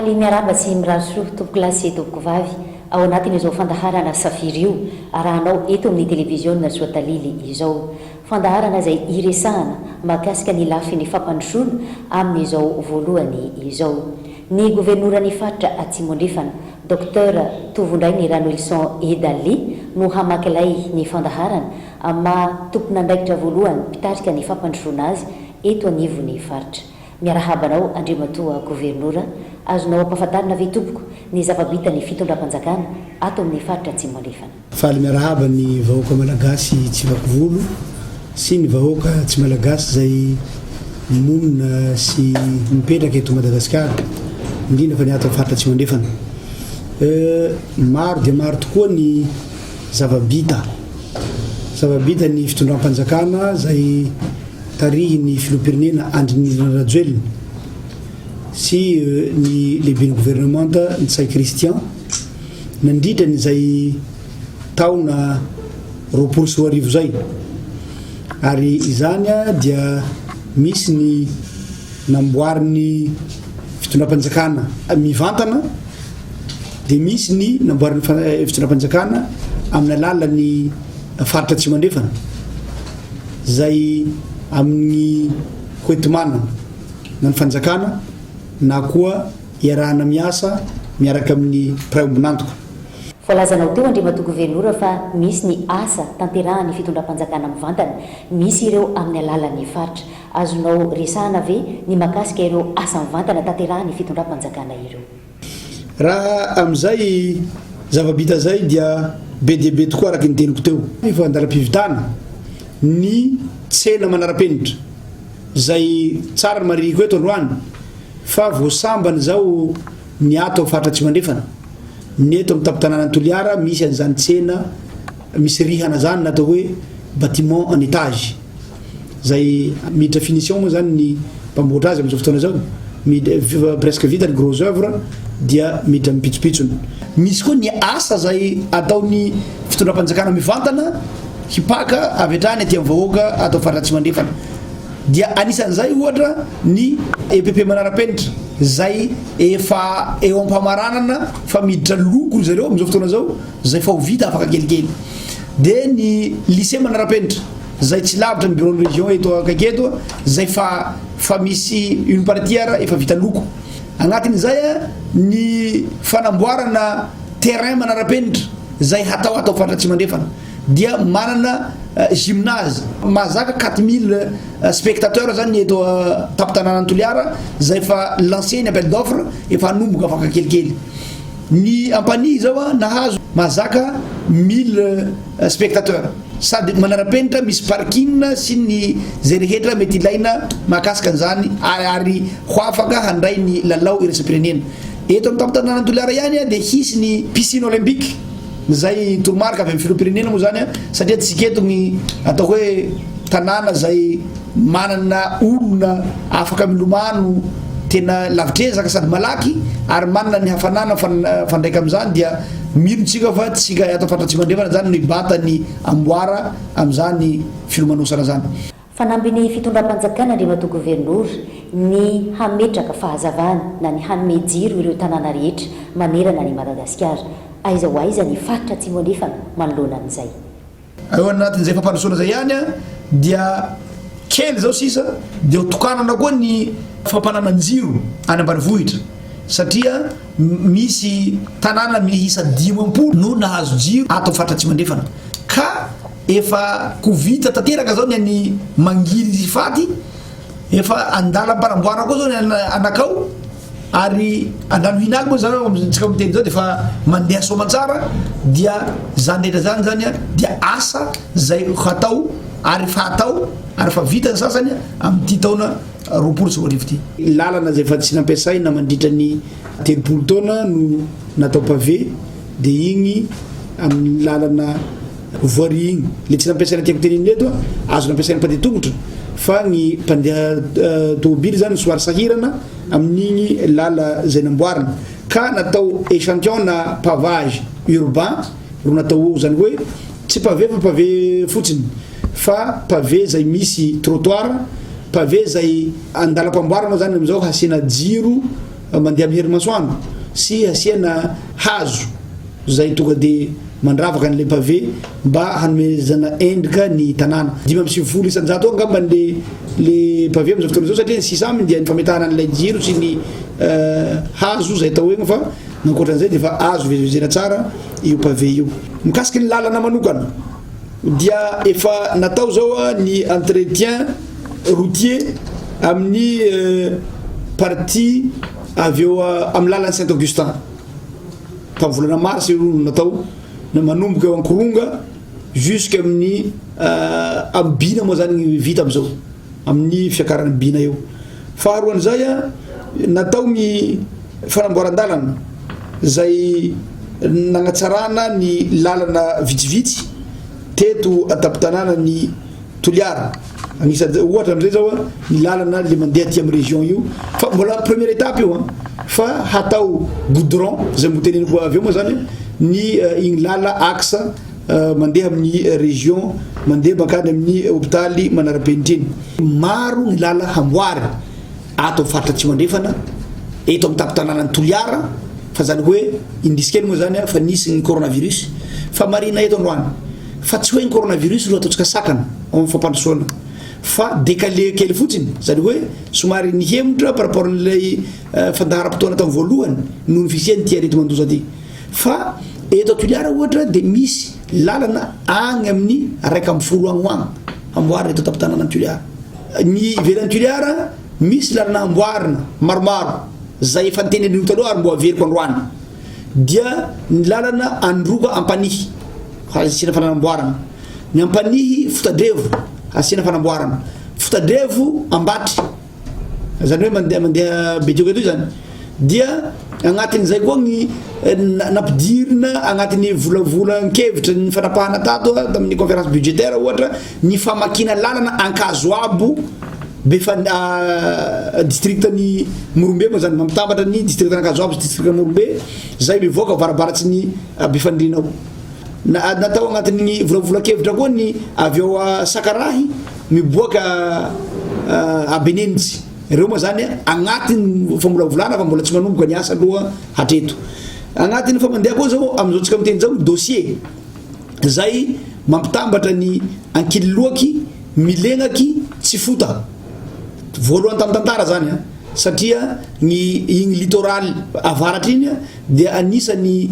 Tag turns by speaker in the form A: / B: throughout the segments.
A: faly miaraba sy miraso tompoko lasy tompoko vavy ao anatin'izao fandaharana safiry io arahanao eto amin'ny televiziona soatalily izao fandaharana izay iresahana mahakasika ny lafiny fampandrosoana amin'izao voalohany izao ny governorany faritra Atsimondrefana docteur Tovondrainy Ranolson Edali no hamakilay ny fandaharana ama tompon'andraikitra voalohany mpitarika ny fampandrosoana azy eto anivon'ny faritra miarahabanao Andriamatoa gouvernoura azonao ampahafantarina ve tompoko ny zava-bita ny fitondram-panjakana ato amin'ny faritra Atsimondrefana.
B: Faly miarahaba ny vahoaka malagasy tsy vakovolo sy ny vahoaka tsy malagasy zay monina sy mipetraka eto Madagasikara indrindra fa ny ato amin'ny faritra Atsimondrefana. Maro dia maro tokoa ny zava-bita ny fitondram-panjakana zay tarihin'ny filoham-pirenena Andry Nirina Rajoelina sy ny lehiben'ny gouvernemanta Ntsay Christian nandritra n'izay taona 2020 zay ary izany dia misy ny namboariny fitondram-panjakana mivantana dia misy ny namboariny fitondram-panjakana amin'ny alalan'ny faritra Atsimondrefana zay amin'ny hoentimana na ny fanjakana na koa iarahana miasa miaraka amin'ny praombinantoka.
A: Voalazanao teo Andriamatoa gouvernoura fa misy ny asa tanterahan'ny fitondram-panjakana mivantana misy ireo amin'ny alalan'ny faritra azonao resahana ve ny makasika ireo asa mivantana tanterahan'ny fitondram-panjakana ireo.
B: Raha amin'izay zava-bita zay dia be dia be tokoa araka ny teniko teo efa andalam-pivitana ny tsena manara-penitra zay tsara mariko eto androany fa voasambana zao ny ato faritra Atsimondrefana ny eto amin'ny tampon-tanàna Toliara misy an'izany tsena misy rihana zany natao hoe bâtiment en étage zay miditra finition moa zany ny mpamboatra azy amin'izao fotoana zao presque vita ny gros œuvre dia miditra mipitsopitsony. Misy koa ny asa zay ataon'ny fitondram-panjakana mivantana hipaka avy hatrany aty amin'ny vahoaka atao faritra Atsimondrefana dia anisan'izay ohatra ny EPP manara-penitra zay efa eo am-pamaranana fa miditra loko zareo amin'izao fotoana zao zay fa ho vita afaka kelikely dia ny lycée manara-penitra zay tsy lavitra ny bureau de région eto akaiky eto zay fa misy une partie efa vita loko agnatin'izay ny fanamboarana terrain manara-penitra zay hatao faritra Atsimondrefana dia manana gymnase mazaka 4000 spectateurs zany eto tampon-tanàna Toliara zay fa lancé ny appel d'offre efa hanomboka afaka kelikely. Ny ampany zao nahazo mazaka 1000 spectateurs sady manara-penitra misy parking sy ny zay rehetra mety ilaina mahakasika an'izany ary ho afaka handray ny lalao iraisam-pirenena eto amin'ny tampon-tanàna Toliara ihany dia hisy ny piscine olympique zay toromarika avy amin'ny filoham-pirenena moa zany satria tsika eto ny atao hoe tanàna zay manana olona afaka milomano tena lavitrezaka sady malaky ary manana ny hafanana fandraika amin'izany dia milontsika fa tsika atao faritra Atsimondrefana zany no ibata ny amboara amin'izany filomanosana zany.
A: Fanambiny fitondram-panjakana Andriamatoa gouvernoura ny hametraka fahazavana na ny hanome jiro ireo tanàna rehetra manerana ny Madagasikara aiza ho aiza ny faritra Atsimondrefana manoloana an'izay.
B: Ao anatin'izay fampandrosoana zay ihany dia kely zao sisa dia hotokanana koa ny fampanana-jiro any ambanivohitra satria misy tanàna miisa 10 no nahazo jiro ato faritra Atsimondrefana ka efa kovita tanteraka zao ny mangiry faty efa andalam-panamboarana koa zao ny anakao ary andano hinaly moa zany tsika miteny zao dia fa mandeha soamantsara dia zany rehetra zany dia asa zay hatao ary fa hatao ary fa vita ny sasany amin'ity taona 2020 ty. Lalana zay fa tsy nampiasaina mandritra ny 30 taona no natao pavé dia igny amin'ny lalana voirie igny le tsy nampiasaina tiako teniny eto azo nampiasaina mpandeha tongotra fa ny mpandeha tomobily zany somary sahirana amin'igny lala zay namboarina ka natao échantillon na pavage urbain ro natao zany hoe tsy pavé fa pavé fotsiny fa pavé zay misy trottoir pavé zay andalam-pamboarana zany amizao hasiana jiro mandeha amin'ny herimasoandro sy asiana hazo zay tonga de mandravaka an'le pavé mba hanomezana endrika ny tanàna 5 isan-jato angamba le pavé am'izao fotoana zao satria sisa aminy dia ny fametahana an'ilay jiro sy ny hazo zay atao egny fa nankoatran'izay de fa azo vezivezena tsara io pavé io. Mikasiky ny lalana manokana dia efa natao zao ny entretien routier amin'ny partie avy eo amin'ny lalany Saint-Augustin tamin'ny volana mars io natao na manomboka eo Ankoronga jusque amin'ny amin'ny bina moa zany vita am'izao amin'ny fiakarany bina eo. Faharoan'izay natao ny fanamboaran-dalana zay nagnatsarana ny lalana vitsivitsy teto atapy-tanàna ny Toliara anisany ohatra am'izay zao ny lalana le mandeha aty amin'ny région io fa mbola première étape io fa hatao goudron zay moteneniko avy eo moa zany ny igny lala axe mandeha amin'ny région mandeha bakany amin'ny hôpitaly Manarapenitra maro ny lala hamboary ato faritra tsy mandrefana eto amin'ny tapy-tanàna ny Toliara fa zany hoe indiskeny moa zany fa nisy ny coronavirus fa marina eto androany fa tsy hoe ny coronavirus ro ataontsika sakana amin'ny fampandrosoana fa décalé kely fotsiny zany hoe somary nihemotra par rapport n'ilay fandaharam-potoana tamin'ny voalohany noho ny fisiany ty arety mandoza ty fa eto Toliara ohatra de misy lalana agny amin'ny 110 agny hoagny amboarina eto tapy-tanàna Toliara. Ny ivelan'ny Toliara misy lalana amboarina maromaro zay efa niteneniny taloha ary mbo averiko androany dia ny lalana Androka Ampanihy asina fanamboarana ny Ampanihy Fotadrevo asina fanamboarana Fotadrevo Ambatry zany hoe mandeha Betioka toy zany dia agnatin'izay koa ny nampidirina agnatin'ny volavolan-kevitra ny fanapahana tato tamin'ny conférence budgétaire ohatra ny famakina lalana Ankazoabo befa district ny Morombe moa zany mamitambatra ny district Ankazoabo sy district Morombe zay mivoaka varabaratsy ny Befandrinao natao agnatin'ny volavolan-kevitra koa ny avy eo Sakarahy miboaka Benenitsy ireo moa zany agnatin'ny famolavolana fa mbola tsy manomboka ny asa aloha hatreto agnatin'ny famandeha koa zao am'izao tsika miteny zao dossier zay mampitambatra ny Ankililoaky Milegnaky Tsifota voalohany tamin'ny tantara zany satria ny igny littoral avaratra iny dia anisany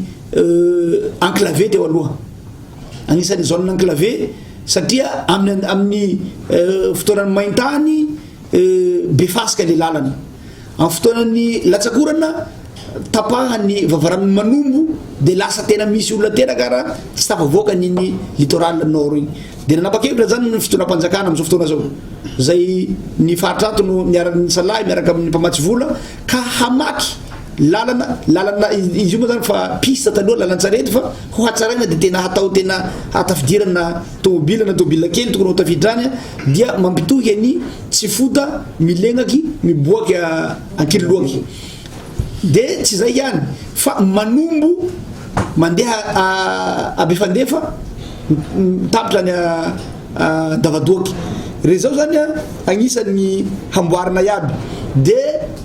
B: enclavé teo aloha anisany zone enclavé satria amin'ny fotoanany maintany be fasika le lalana amin'ny fotoanany latsakorana tapahany vavaran'ny manombo de lasa tena misy olona tena karaha tsy tafavoaka niny littoral nord igny de nanapa-kevitra zany ny fotoanam-panjakana am'izao fotoana zao zay ny faritrato no miara-ny salahy miaraka amin'ny mpamatsy vola ka hamaky lalana izy io moa zany fa piste taloha lalan-tsarety fa ho hatsaraina de tena hatao tena hatafidirana tomobile kely tokony ho tafidrany dia mampitohy any Tsifota Milegnaky miboaky Ankililoaky de tsy zay ihany fa manombo mandeha Befandefa tapitra ny Davadoaky rezao zany agnisan'ny hamboarana iaby de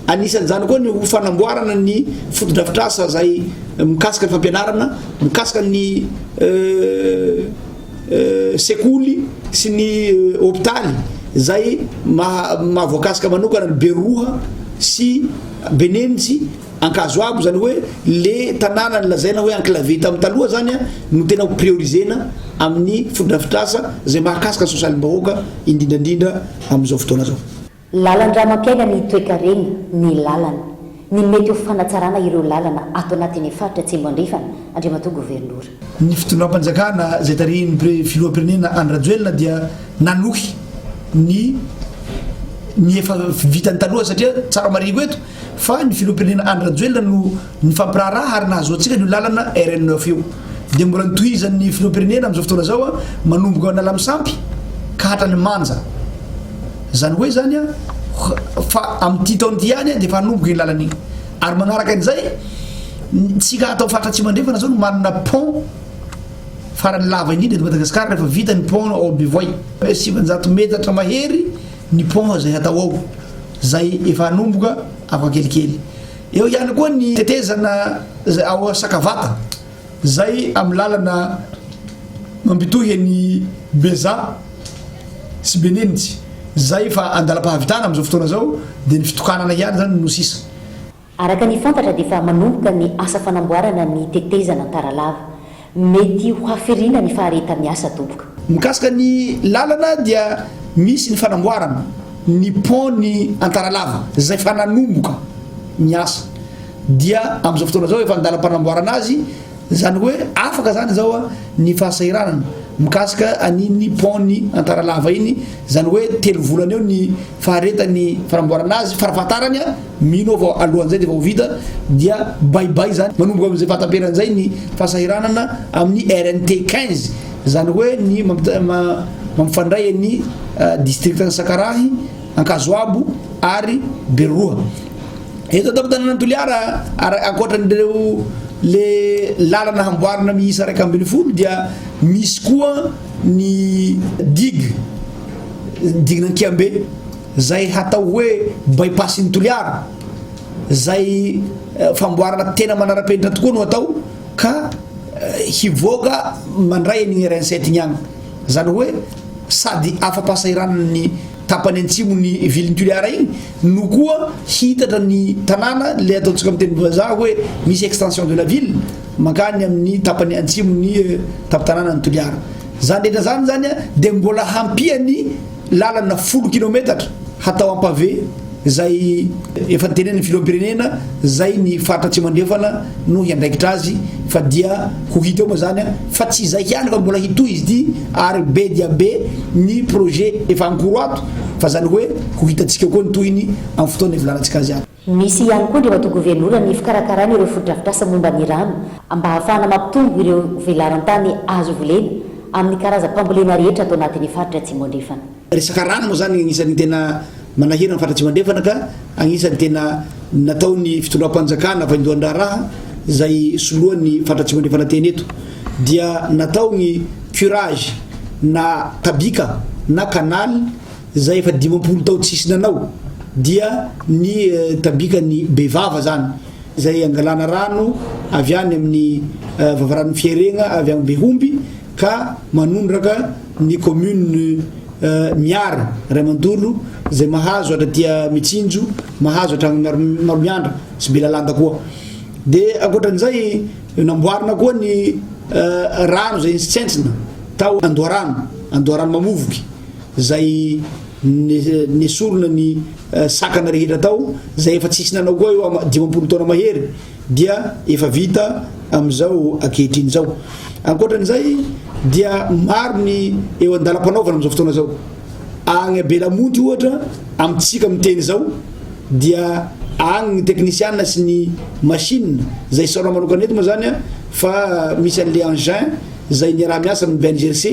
B: anisan'ny zany koa ny fanamboarana ny fotodrafitrasa zay mikasika ny fampianarana mikasika ny sekoly sy ny hôpitaly zay mahavoakasika manokana ny Beroa sy Benenitsy Ankazoabo zany hoe le tanàna lazaina hoe enclavé tamin'ny taloha zany no tena priorisena amin'ny fotodrafitrasa zay mahakasika sosialim-bahoaka indrindrandrindra am'izao fotoana zao.
A: Lalan-drano ampiaina ny toe-karena ny lalana ny mety ho fanatsarana ireo lalana ato anatin'ny faritra Tsimbo andrefana Andriamatoa gouvernoura.
B: Ny fitondram-panjakana zay tarihin'ny filoham-pirenena Andry Rajoelina dia nanohy ny efa vitany taloha satria tsara marigo eto fa ny filoham-pirenena Andry Rajoelina no ny fampiraharaha ary nahazoantsika ny lalana RN9 io de mbola nitohizan'ny filoham-pirenena am'izao fotoana zao manomboka nala misampy ka hatrany manja zany hoe zany fa am'ty taona ty ihany de fa hanomboka ny lalana igny ary manaraka an'izay tsika atao faritra tsy mandrefana zao no manana pont farany lava indrindra eto Madagasikara rehefa vita ny pont ao Bevoy 700 metatra mahery ny pont zay hatao ao zay efa hanomboka afaka kelikely eo ihany koa ny tetezana ao sakavata zay amin'ny lalana mampitohy ny beza sy benenitsy zay fa andalam-pahavitana amin'izao fotoana zao dia ny fitokanana ihany zany no sisa.
A: Araka ny fantatra dia efa manomboka ny asa fanamboarana ny tetezana taralava, mety ho hafirina ny fahareta miasa toboka.
B: Mikasika ny lalana dia misy ny fanamboarana ny pont ny antaralava zay fa nanomboka miasa dia amin'izao fotoana zao efa andalam-panamboarana azy, zany hoe afaka zany zao ny fahasahiranana mikasika aniny pont ny antaralava iny, zany hoe 3 volana eo ny faharetany fanamboarana azy. Farafahatarany mino avao alohan'izay dia efa ho vita dia baibay zany manomboka amin'izay fahatamperan'izay ny fahasahiranana amin'ny RNT 15, zany hoe ny mampifandray ny district ny Sakarahy, Ankazoabo ary Beroa. Eto tapitana Toliara ankoatran'ireo le lalana hamboarana miisa 120 dia misy koa ny digna Kiambe zay hatao hoe bypass ny Toliara, zay famboarana tena manara-penitra tokoa no atao ka hivoaka mandray ny RN7 igny, zany hoe sady afa-pahasahiranana ny tapany antsimo ny viliny Toliara igny no koa hitatra ny tanàna le ataontsika amin'ny teny vazaha hoe misy extension de la ville mankany amin'ny tapany antsimo ny tapitanàna ny Toliara. Zany rehetra zany dia mbola hampiany lalana 10 km hatao ampave zay efa tenen'ny filoham-pirenena zay ny faritra tsy mandrefana no hiandraikitra azy, fa dia ho hita eo moa zany fa tsy zay ihany fa mbola hitoy izy ty ary be dia be ny projet efa ankoro ato, fa zany hoe ho hitantsika koa ny toyiny amin'ny fotoana ivolanantsika azy ato.
A: Misy ihany koa ireo gouvernoura ny fikarakarana ireo fodrafitrasa momba ny rano mba hahafahana mampitombo ireo velaran-tany azo volena amin'ny karazam-pambolena rehetra atao anatin'ny faritra tsy mandrefana.
B: Resaka rano moa zany agnisan'ny tena manahira ny faritra tsy mandrefana ka agnisan'ny tena nataony fitondram-panjakana vaindohan-draharaha zay soloan'ny faritra tsy mandrefana teny eto dia natao ny curage na tabika na canal zay efa 50 tao tsisy nanao, dia ny tabika ny Bevava zany zay angalana rano avy any amin'ny vavaran'ny Fieregna avy amin'ny Behomby ka manondraka ny commune Miary Raimandolo zay mahazo atratia Mitsinjo, mahazo hatrany Maromiandra sy Belalanda koa. Dia ankoatran'izay namboarina koa ny rano zay tsentsina tao Andoharano Mamovoky zay nesorona ny sakana rehetra tao zay efa tsisy nanao koa eo 50 taona mahery dia efa vita amin'izao ankehitriny zao. Ankoatran'izay dia maro ny eo andalam-panaovana amin'izao fotoana zao agny Belamonty ohatra amintsika amin'ny teny zao dia agny ny technicienne sy ny machine zay saona manokana eto moa zany fa misy an'le engin zay ny raha miasa amin'ny BNGRC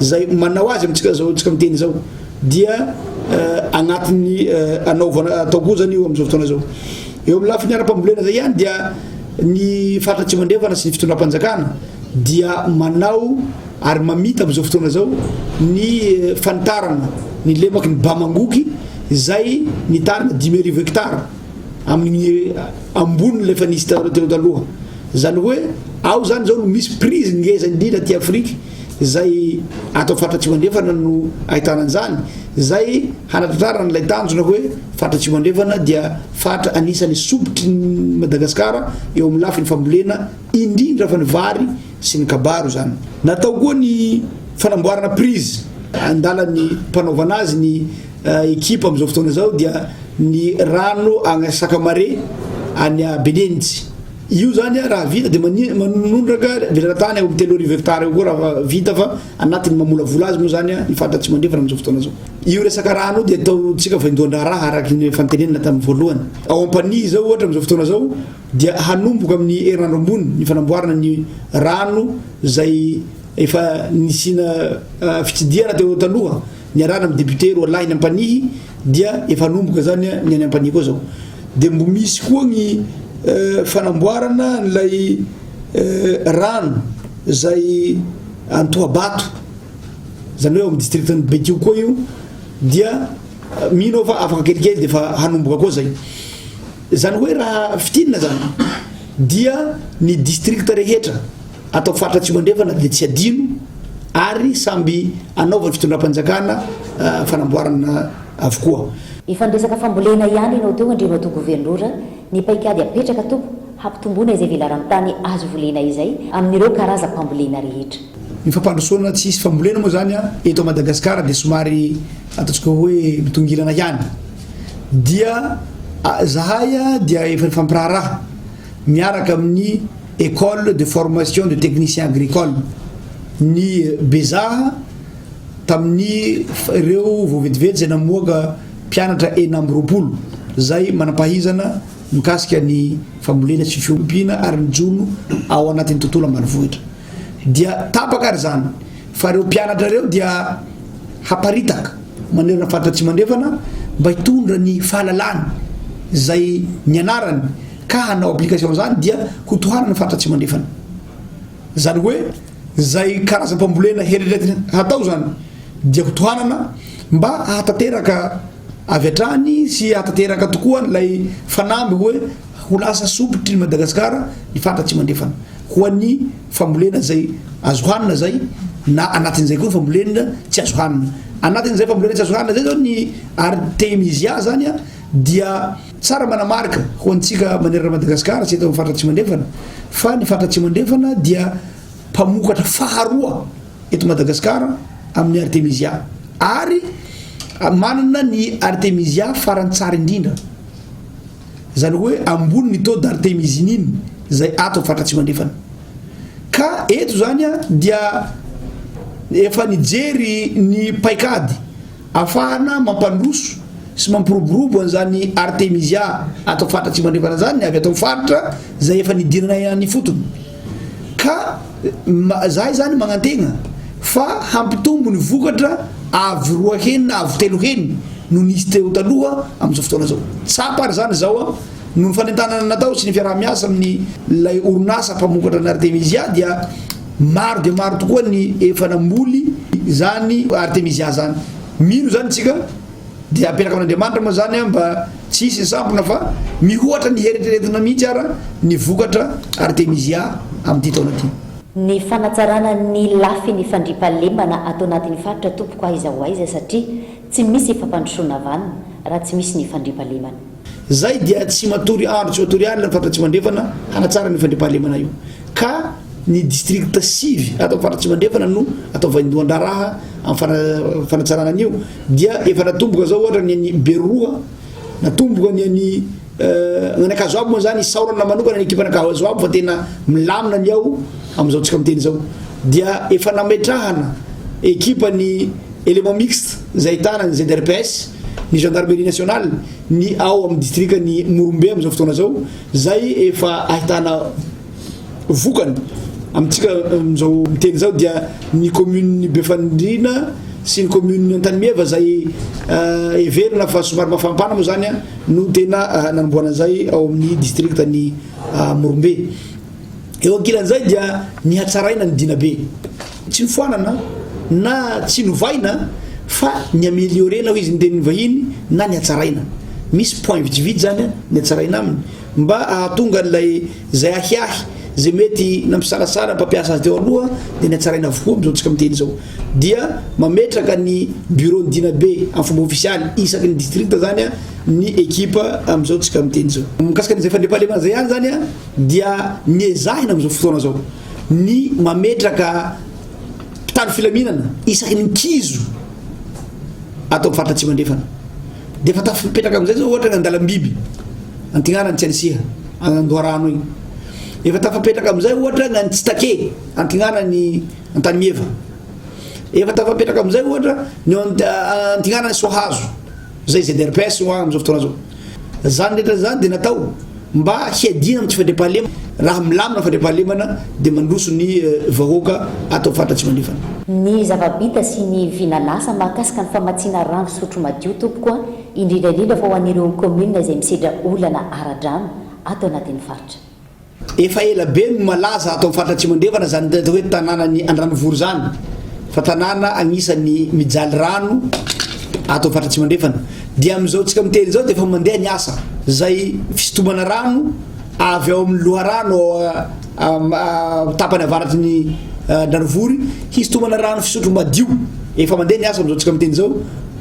B: zay manao azy amintsika zao tsika amin'ny teny zao dia agnatin'ny anaovana atao koa zany io amin'izao fotoana zao. Eo amin'ny lafiny ara-pambolena zay ihany dia ny faritra tsy mandrefana sy ny fitondram-panjakana dia manao ary mamita amin'izao fotoana zao ny fanitarana ny lemaky ny Bamangoky zay ny tarina 10,000 hectare amin'ny ambony lefa nisy teo taloha, zany hoe ao zany zao no misy prise ngeza indrindra ty Afrika zay atao faritra tsy mandrefana no ahitana an'izany, zay hanatratrarana ilay tanjona hoe faritra tsy mandrefana dia faritra anisan'ny sopotry ny Madagasikara eo amin'ny lafiny fambolena indrindra fa ny vary sy ny kabaro zany. Natao koa ny fanamboarana prise andalan'ny mpanaovana azy ny ekipa amin'izao fotoana zao dia ny rano agny Sakamare any Benenitsy. Io zany raha vita dia manondraka velatany eo 3,000 hectare koa raha vita fa anatin'ny mamolavola azy moa zany ny faritra tsy mandrefana amin'izao fotoana zao. Io resaka rano dia ataontsika vaindohan-draharaha araky ny fantenenina tamin'ny voalohany. Ao Ampania zao ohatra amin'izao fotoana zao dia hanomboka amin'ny herinandro ambony ny fanamboarana ny rano zay efa nisina fitsidiana teo taloha niarana amin'ny député Roalahy Ampanihy dia efa hanomboka zany ny any Ampanihy koa zao. Dia mbo misy koa ny fanamboarana nilay rano zay Antoabato zany hoe amin'ny district ny Betio koa io dia mino fa afaka kelikely dia efa hanomboka koa zay. zany hoe raha fitinina zany dia ny district rehetra atao faritra tsy mandrefana dia tsy adino ary samby anaovany fitondram-panjakana fanamboarana avokoa.
A: Ifandresaka fambolena ihany ianao teo andreo mato gouvernoura ny paikady apetraka tompo hampitomboana izay velaran-tany azo volena izay amin'ireo karazam-pambolena rehetra.
B: Ny fampandrosoana tsy isy fambolena moa zany eto Madagasikara dia somary ataontsika hoe mitongilana ihany dia zahay dia efa fampiraharaha miaraka amin'ny école de formation de technicien agricole ny bezaha tamin'ny ireo vovetivety zay namoaka mpianatra 420 zay manapahizana mikasika ny fambolena sy fiompiana ary ny jono ao anatin'ny tontolo ambanivohitra dia tapaka ary zany fa ireo mpianatra reo dia haparitaka manerana faritra tsy mandrefana mba hitondra ny fahalalana zay nianarany ka hanao application zany dia hotohanana faritra tsy mandrefana zany hoe zay karazam-pambolena hereretiny hatao zany dia hotohanana mba hatateraka avy hatrany sy hatateraka tokoa lay fanamby hoe ho lasa sopotry ny Madagasikara ny faritra tsy mandrefana ho an'ny fambolena zay azo hanina zay na anatin'izay koa fambolena tsy azo hanina anatin'izay fambolena tsy azo hanina zay zao ny artemisia zany dia tsara manamarika ho antsika manerana Madagasikara tsy eto amin'ny faritra tsy mandrefana fa ny faritra tsy mandrefana dia mpamokatra faharoa eto Madagasikara amin'ny artemisia ary manana ny artemisia farantsara indrindra zany hoe ambony ny taux d'artemisinine zay ato amin'ny faritra tsy mandrefana ka eto zany dia efa nijery ny paikady afahana mampandroso sy mampiroborobo an'izany artemisia ato faritra tsy mandrefana zany avy ato faritra zay efa nidirana ny fotony ka zahay zany magnantegna fa hampitombo ny vokatra avy 2 heny na avy 3 heny no nisy teo taloha amin'izao fotoana zao tsapa ary zany zao no ny fanentanana natao sy ny fiaraha-miasa amin'ny lay orinasa mpamokatra ny artemisia dia maro dia maro tokoa ny efa namboly zany artemisia zany mino zany tsika dia aperaka amin'Andriamanitra moa zany mba tsisy sampona fa mihoatra ny heritreretina mihitsy ara ny vokatra artemisia amin'ity taona ity.
A: Ny fanatsarana ny lafy ny fandriampahalemana atao anatin'ny faritra tompoko aiza ho aiza satria tsy misy fampandrosoana vanina raha tsy misy ny fandriampahalemana
B: zay dia tsy matory andro tsy matory alina ny faritra tsy mandrefana hanatsara ny fandriampahalemana io ka ny district sivy atao faritra tsy mandrefana no atao vaindohan-draraha amin'ny fanatsarana an'io dia efa natomboka zao ohatra ny an'ny Beroa natomboka ny an'ny Anakazoabo moa zany isaorana manokana ny ekipana Anakazoabo fa tena milamina ny ao amin'izao tsika miteny zao dia efa nametrahana ekipa ny élément mixte zay tana ny ZRPS ny gendarmerie nationale ny ao amin'ny district ny Morombe amin'izao fotoana zao zay efa ahitana vokany amintsika amin'izao miteny zao dia ny commune ny Befandrina sy ny commune Antanimeva zay everina fa somary mafampana moa zany no tena nanomboana zay ao amin'ny district ny Morombe eo ankilan'izay dia ny hatsaraina ny dinabe tsy nifoanana na tsy novaina fa ny améliorena ho izy ny tenin'ny vahiny na ny hatsaraina misy point vitsivitsy zany ny hatsaraina aminy mba ahatonga an'ilay zay ahiahy zay mety nampisalasala mpampiasa azy teo aloha dia ny hatsaraina avokoa amin'izao tsika miteny zao dia mametraka ny bureau ny dinabe amin'ny fomba ofisialy isaky ny district zany ny ekipa amin'izao tsika miteny zao mikasika n'izay fandriampahalemana zay ihany zany dia niezahina amin'izao fotoana zao ny mametraka mpitandro filaminana isaky ny mikizo atao amin'ny faritra tsy mandrefana dia efa tafipetraka amin'izay zao ohatra ny andalam-biby antignana ny tsy anisiha Andoharano igny efa tafapetraka amin'izay ohatra ny Tsitake antignana ny Antanimeva efa tafapetraka amin'izay ohatra ny antignana ny Soahazo zay ZRPS ho amin'izao fotoana zao zany rehetra zany dia natao mba hiadina amin'ny tsy fandriampahalemana raha milamina fandriampahalemana dia mandroso ny vahoaka atao faritra tsy mandrefana.
A: Ny zava-bita sy ny vinanasa mahakasika ny famatsiana rano sotro madio tompoko indrindraindrindra fa ho an'ireo commune izay misedra olana ara-drano atao anatin'ny faritra
B: efa ela be no malaza atao amin'ny faritra tsy mandrefana zany atao hoe tanàna ny Andranovory zany fa tanàna agnisan'ny mijaly rano atao fatra tsy mandrefana dia am'izao tsika miteny zao de fa mandeha ny asa zay fisotomana rano avy ao amin'ny loharano tapany avaratry ny Ndanovory hisotomana rano fisotro madio efa mandeha ny asa am'izao tsika miteny zao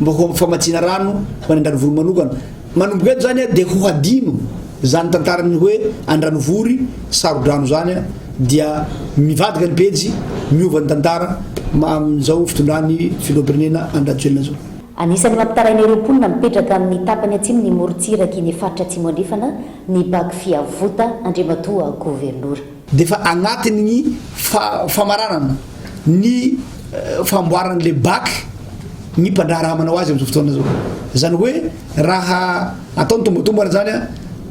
B: mba famatsina rano ho Ndanovory manokana manomboka eto zany de ho hadino zany tantarany hoe Andanovory sarodrano zany dia mivadika ny pejy miova ny tantara am'izao fitondrany filoham-pirenena Andratsoelina zao.
A: Anisan'ny mampitarainy ireo mponina mipetraka amin'ny tapany atsimo ny morontsiraka ny faritra atsimo andrefana ny baky fiavota Andriamatoa gouvernoura.
B: De fa agnatin'ny famaranana ny famboaran'le baky ny mpandraharaha manao azy am'izao fotoana zao zany hoe raha ataony tombotomboana zany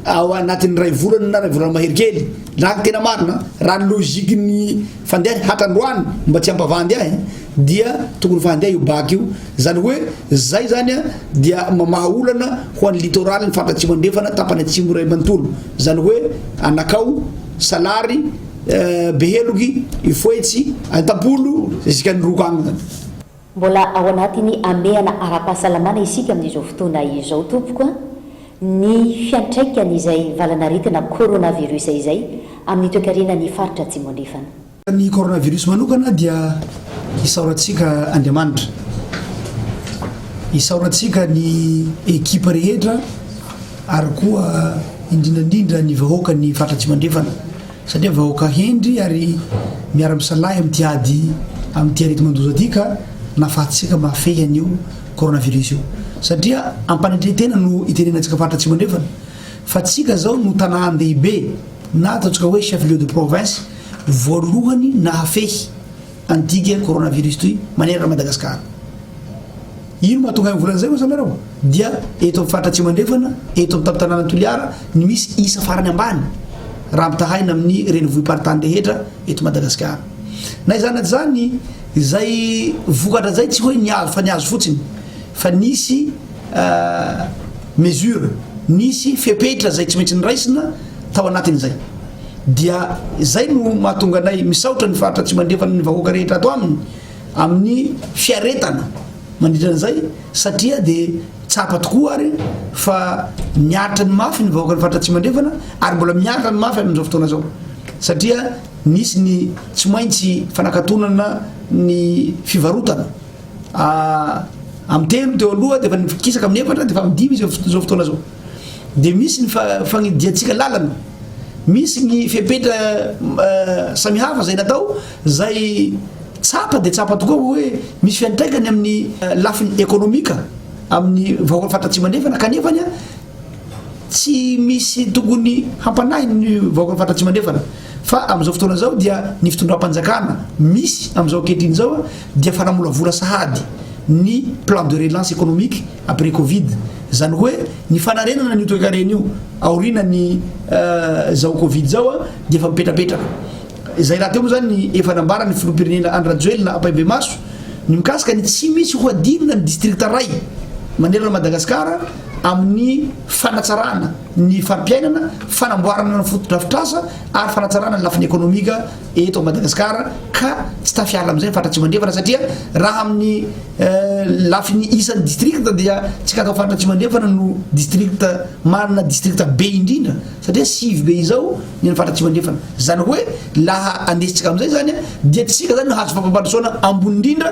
B: ao anatin'ny ray volana na ray volana maherikely laha tena marina raha ny logiky-ny fandeha hatrandroany mba tsy ampavandy ahy dia tokony vandy ahy io baky io zany hoe zay zany dia mamaha olana ho an'ny littoral ny faritra atsimo andrefana tapany atsimo ray manontolo zany hoe anakao salary beheloky ifoetsy antapolo isika ny rokagna
A: mbola ao anatiny ameana ara-pahasalamana isika amin'izao fotoana izao tompoka ny fiantraikany izay valanaretina coronavirus izay amin'ny toekarena ny faritra atsimo andrefana.
B: Ny coronavirus manokana dia isaorantsika Andriamanitra, isaorantsika ny ekipa rehetra ary koa indrindrandrindra ny vahoaka ny faritra atsimo andrefana satria vahoaka hendry ary miara-misalahy amin'ity ady amin'ity arety mandoza ty ka nafahatsika mafehy an'io coronavirus io satria ampanetretena no itenenantsika faritra atsimo andrefana fa tsika zao no tanà andehibe na ataontsika hoe chef lieu de province voalohany nahafehy antika coronavirus toy manera Madagasikara. Ino mahatonga volan'izay moa samarao dia eto amin'ny faritra atsimo andrefana eto amin'ny tanàna Toliara ny misy isa farany ambany raha mitahaina amin'ny renivohim-paritany rehetra eto Madagasikara na izany zany zay vokatra zay tsy hoe niazo fa niazo fotsiny fa nisy mesure nisy fepetra zay tsy maintsy niraisina tao anatin'izay dia zay no mahatonga anay misaotra ny faritra atsimo andrefana ny vahoaka rehetra ato aminy amin'ny fiaretana mandritran'izay satria de tsapa tokoa ary fa miatra ny mafy ny vahoaka ny faritra atsimo andrefana ary mbola miatra ny mafy amin'izao fotoana zao satria nisy ny tsy maintsy fanakatonana ny fivarotana amin'ny telo teo aloha de fa nikisaka amin'ny efatra de fa midimy izy zao fotoana zao de misy ny fagnidiantsika lalana misy ny fepetra samihafa zay natao zay tsapa de tsapa tokoa hoe misy fiantraikany amin'ny lafiny ekonomika amin'ny vahoaka faritra atsimo andrefana kanefany tsy misy tokony hampanahy ny vahoaka faritra atsimo andrefana fa am'izao fotoana zao dia ny fitondram-panjakana misy am'izao ankehitriny zao dia fanamolavola sahady ny plan de relance économique après Covid zany hoe ny fanarenana ny toekarena io aorina ny zao Covid zao dia efa mipetrapetraka zay raha teo moa zany ny efa nambarany filoham-pirenena Andratsoelina Apaimbe Maso ny mikasika ny tsy misy ho adinina ny districta ray manerana Madagasikara amin'ny fanatsarana ny farim-piainana fanamboarana ny fotodrafitrasa ary fanatsarana ny lafiny ekonomika eto Madagasikara ka tsy tafiala am'izay faritra atsimo andrefana satria raha amin'ny lafiny isan'ny districta dia tsika atao faritra atsimo andrefana no districta manana districta be indrindra satria 6 be izao ny faritra atsimo andrefana zany hoe laha andesitsika am'izay zany dia tsika zany no hazo fampampandosoana ambony indrindra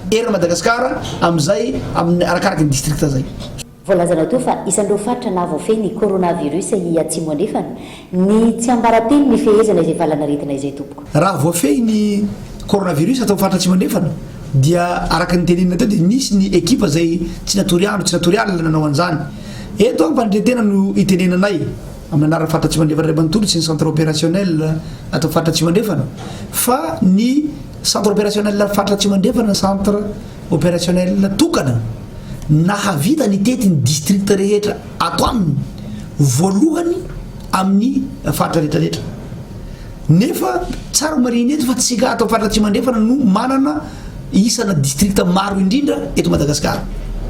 B: era Madagasikara am'izay amin'ny arakaraky ny districta zay.
A: Voalazana toa fa isan'ireo faritra nahavoafehy ny coronavirus i atsimo andrefana ny tsy ambarateny ny fehezana izay valanaretina izay tompoko.
B: Raha voafehy ny coronavirus atao faritra atsimo andrefana dia araka ny tenenina teo dia nisy ny ekipa zay tsy natorial nanao an'izany eto ampanetretena no itenenanay amin'ny anarany faritra atsimo andrefana ray manontolo sy ny centre opérationnel atao faritra atsimo andrefana fa ny centre opérationnel faritra atsimo andrefana centre opérationnel tokana nahavita ny tetiny districta rehetra ato aminy voalohany amin'ny faritra rehetrarehetra nefa tsara mariny eto fa tsika atao faritra atsimo andrefana no manana isana districta maro indrindra eto Madagasikara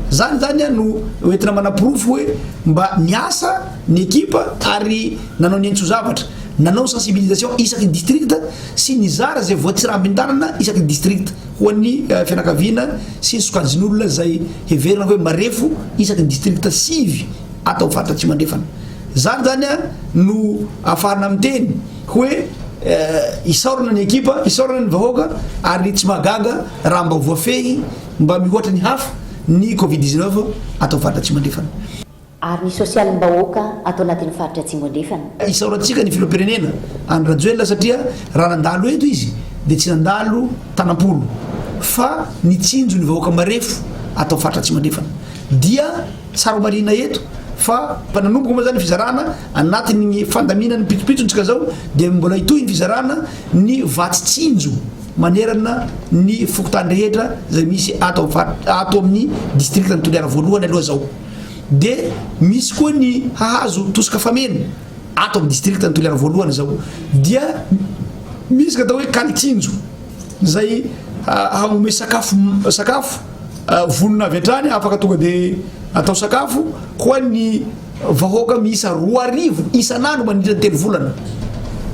B: zany no hoentina manaprofo hoe mba niasa ny ekipa ary nanao ny entso zavatra nanao sensibilisation isaky district sy nizara zay voatsirambin-tanana isaky district hoan'ny fianakaviana sy ny sokajin'olona zay heverina hoe marefo isaky district sivy atao faritra tsy mandrefana zany zany a no afarana amiteny hoe isaorana ny ekipa isaorana ny vahoaka ary tsy magaga raha mba voafehy mba mihoatra ny hafa ny covid-19 atao faritra tsy mandrefana
A: ary ny sosialim-bahoaka atao anatin'ny faritra tsy mandrefana
B: isaorantsika ny filoam-pirenena any rajoelona satria raha nandalo eto izy dia tsy nandalo tanampolo fa nitsinjo ny vahoaka marefo atao faritra tsy mandrefana dia tsara marina eto fa nanomboka moa zany fizarana anatin'ny fandaminany pitsopitsontsika zao dia mbola hitohy ny fizarana ny vatsitsinjo manerana ny fokotany rehetra zay misy ato amin'ny district ny toliara voalohany aloha zao dia misy koa ny hahazo tosika fameno ato amin'ny district ny toliara voalohany zao dia misy ka atao hoe kalitsinjo zay hagnome sakafo vonona avy hatrany afaka tonga dia atao sakafo ho an'ny vahoaka miisa 2,000 isan'andro manindra ny 3 volana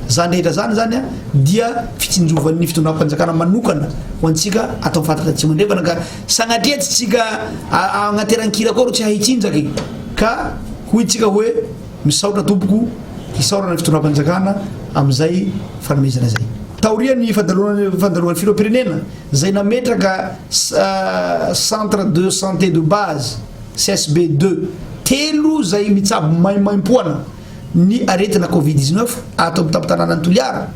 B: zany rehetra zany zany a dia fitsinjovan'ny fitondram-panjakana manokana ho antsika atao faritra tsy mandrefana ka sagnatria tsy tsika agnateran-kira koa ro tsy haitsinjaka ka hoy tsika hoe misaotra tompoko isaorana ny fitondram-panjakana amin'izay fanomezana zay taoria ny fandalohany filoam-pirenena zay nametraka centre de santé de base CSB2 telo zay mitsabo maimpoana ny aretina covid-19 atao amitapitanana ny toliara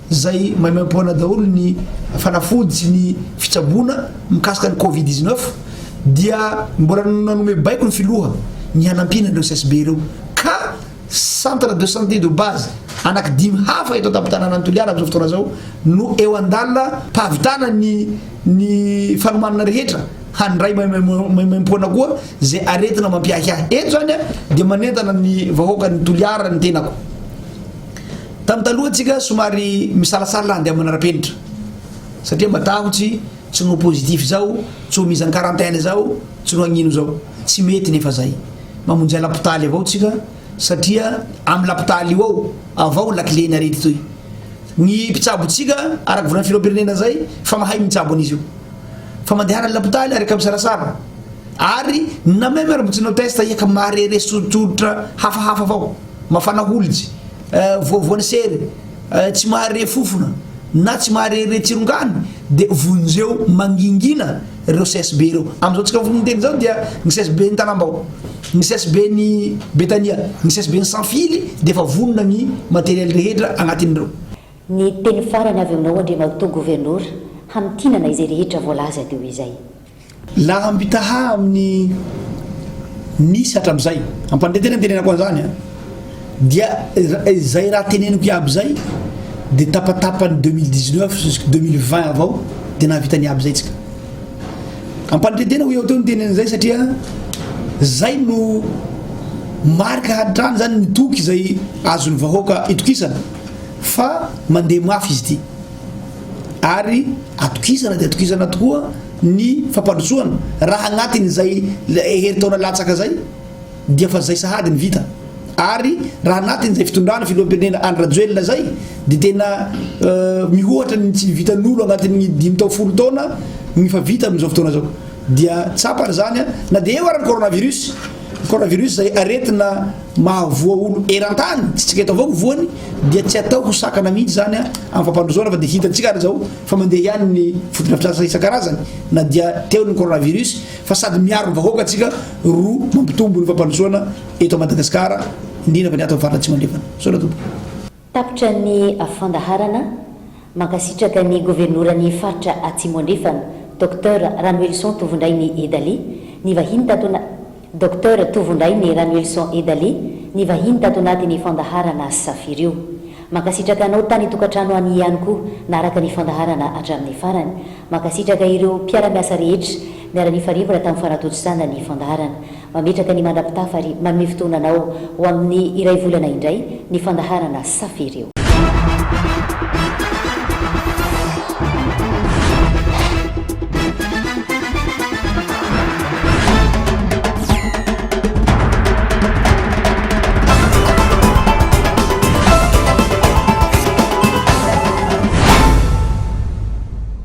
B: zay maimpoana daholo ny fanafody sy ny fitsabona mikasika ny covid-19 dia mbola nanome baiko ny filoha ny hanampina ireo CSB ireo ka centre de santé de base anaky 5 hafa eto amitapitanana ny toliara am'izao fotoana zao no eo andalina mpavitana ny fanomanana rehetra handray maimpoana koa zay aretina mampiahiahy eto zany a dia manentana ny vahoaka ny toliara ny tenako tamin'ny taloha tsika somary misalasala andeha manara-penitra satria matahotsy tsy no positif zao tsy ho mizany quarantaine zao tsy no hagnino zao tsy mety nefa zay mamonjy lapitaly avao tsika satria amin'ny lapitaly io avao lakileny arety toy ny mpitsabotsika araky volana filoam-pirenena zay fa mahay mitsabo an'izy io fa mandehana lapitaly araka misarasara ary na même arabotsinao test iaka marere sotrotra hafahafa avao mafana holitsy voavoany sery tsy mahare fofona na tsy maharere tsirongany dia vonjeo mangingina ireo CSB ireo am'izao tsika miteny zao dia ny CSB ny Tanambao ny CSB ny Betania ny CSB ny Sanfily dia efa vonona ny matériel rehetra agnatin'ireo
A: ny teny farany avy aminao Andriamatoa gouverneur hamitinana izay rehetra voalaza teo izay
B: laha ambitaha amin'ny nisy hatram'izay ampandretena ny tenenako an'izany a dia zay raha teneniko iaby zay dia tapatapany 2019 jusque 2020 avao dia nahavitany aby zay tsika ampandretena ho eo teo ny tenen'izay satria zay no marika hatrany zany nitoky zay azony vahoaka itokisana fa mandeha mafy izy ty ary atokisana dia atokisana tokoa ny fampandrosoana raha agnatiny zay herintaona latsaka zay dia fa zay sahady ny vita ary raha agnatiny zay fitondrana filoam-pirenena any rajoelona zay dia tena mihoatra ny tsy vitan'olo agnatin'ny 10 taona ny fa vita amin'izao fotoana zao dia tsapany zany na dia eo arany coronavirus zay aretina mahavoa olo erantany tsy tsika eto avao voany dia tsy atao ho sakana mihitsy zany amin'ny fampandrosoana fa dia hitantsika ary zao fa mandeha ihany ny fotodrafitrasa isan-karazany na dia teo ny coronavirus fa sady miaro ny vahoaka atsika roa mampitombo ny fampandrosoana eto a Madagasikara indrindra fa ny ato amin'ny faritra tsy mandrefana sola tompo
A: tapitra ny fandaharana mankasitraka ny gouverneuran'ny faritra Atsimo andrefana Docteur Ranuelson Tovondray ny Edali ny vahiny tatona Docteur Tovondray ny Ranuelson Edali ny vahiny tato anatin'ny fandaharana Safirio mankasitraka anao tany tokantrano any ihany koa naraka ny fandaharana hatramin'ny farany mankasitraka ireo mpiara-miasa rehetra miara-ny farivana tamin'ny fanatotosana ny fandaharana mametraka ny mandrapitafa ary manome fotoananao ho amin'ny iray volana indray ny fandaharana Safirio